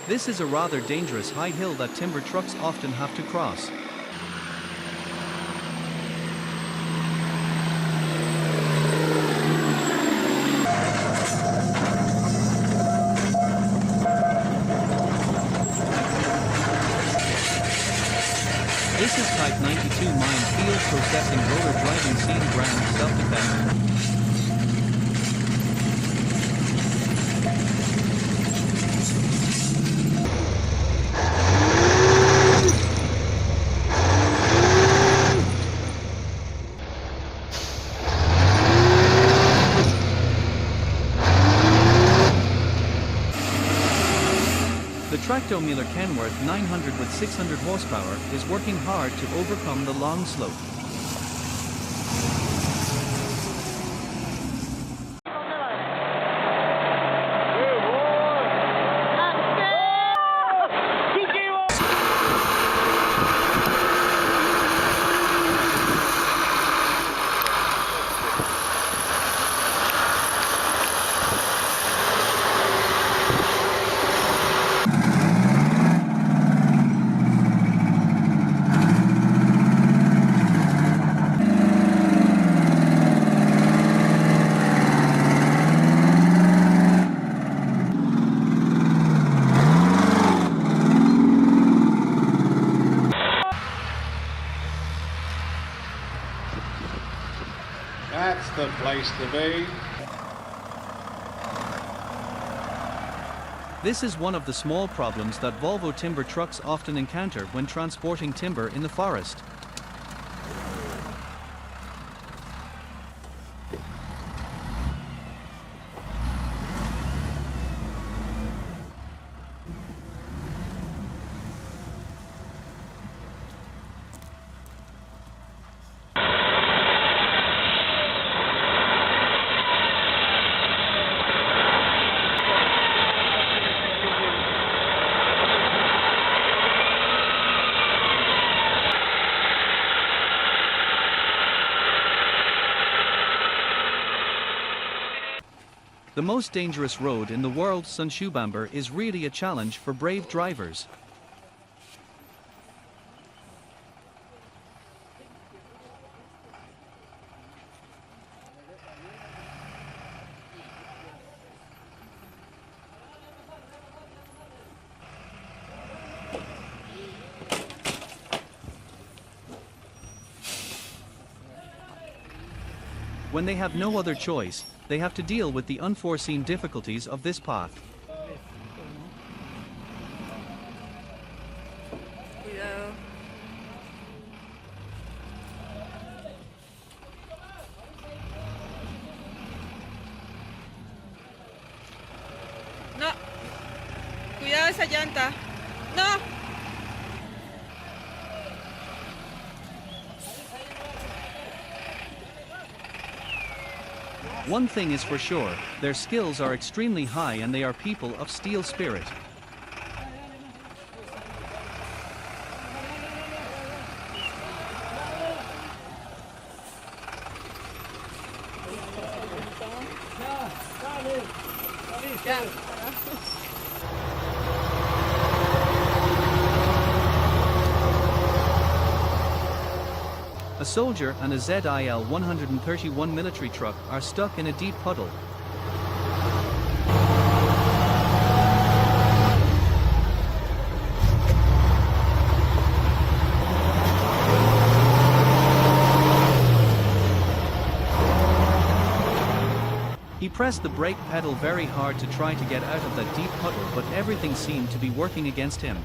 This is a rather dangerous high hill that timber trucks often have to cross. This is Type 92 Mine Field Processing Roller Driving Scene Ground Self-Defense. The Tractomüller Kenworth 900 with 600 horsepower is working hard to overcome the long slope. That's the place to be. This is one of the small problems that Volvo timber trucks often encounter when transporting timber in the forest. The most dangerous road in the world, Sundshubamber, is really a challenge for brave drivers. When they have no other choice, they have to deal with the unforeseen difficulties of this path. Cuidado. No. Cuidado esa llanta. No. One thing is for sure, their skills are extremely high and they are people of steel spirit. A soldier and a ZIL 131 military truck are stuck in a deep puddle. He pressed the brake pedal very hard to try to get out of that deep puddle, but everything seemed to be working against him.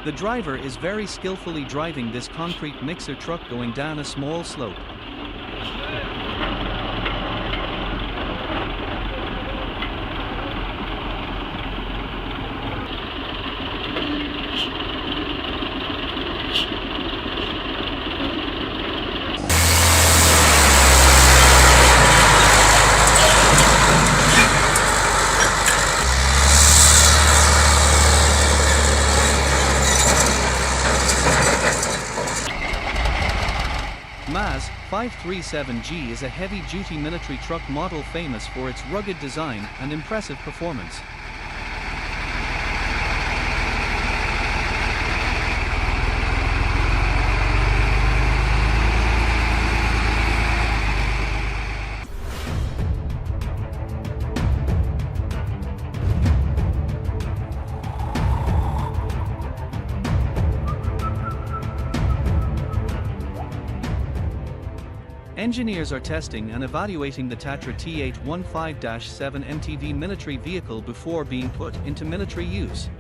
The driver is very skillfully driving this concrete mixer truck going down a small slope. KAMAZ 537G is a heavy-duty military truck model famous for its rugged design and impressive performance. Engineers are testing and evaluating the TATRA T815-7 MTV military vehicle before being put into military use.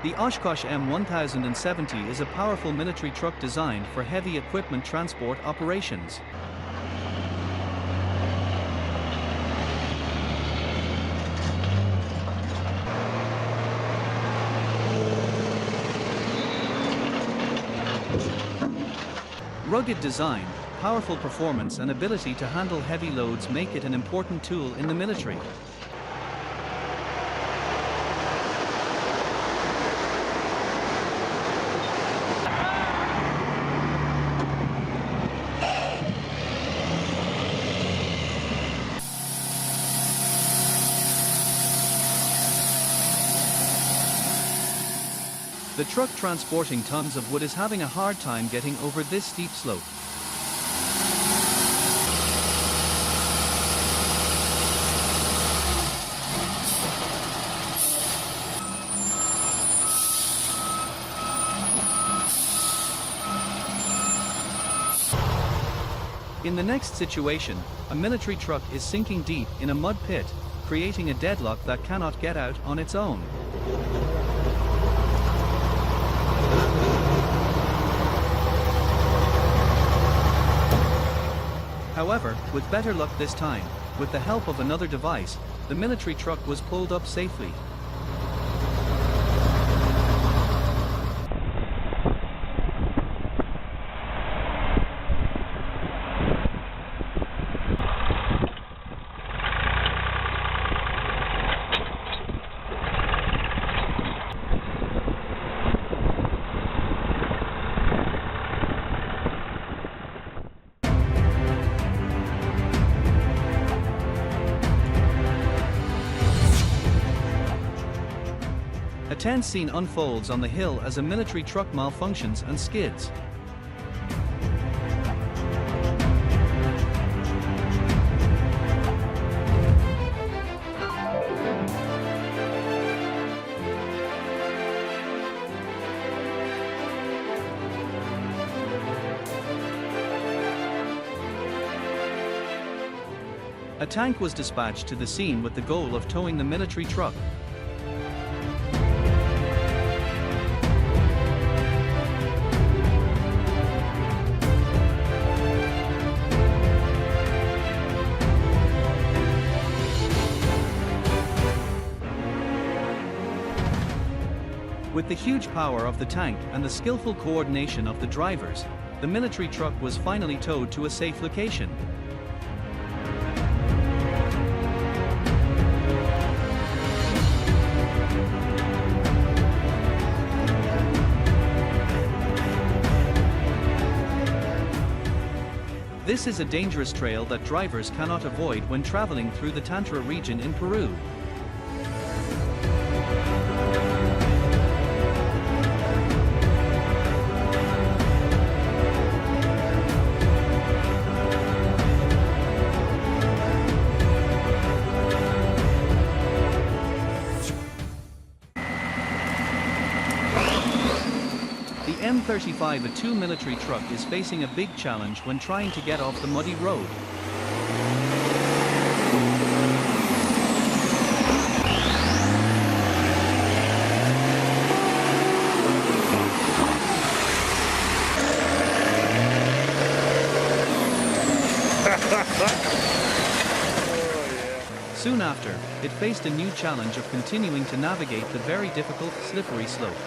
The Oshkosh M1070 is a powerful military truck designed for heavy equipment transport operations. Rugged design, powerful performance and ability to handle heavy loads make it an important tool in the military. The truck transporting tons of wood is having a hard time getting over this steep slope. In the next situation, a military truck is sinking deep in a mud pit, creating a deadlock that cannot get out on its own. However, with better luck this time, with the help of another device, the military truck was pulled up safely. A tense scene unfolds on the hill as a military truck malfunctions and skids. A tank was dispatched to the scene with the goal of towing the military truck. With the huge power of the tank and the skillful coordination of the drivers, the military truck was finally towed to a safe location. This is a dangerous trail that drivers cannot avoid when traveling through the TATRA region in Peru. The M35A2 military truck is facing a big challenge when trying to get off the muddy road. Soon after, it faced a new challenge of continuing to navigate the very difficult, slippery slope.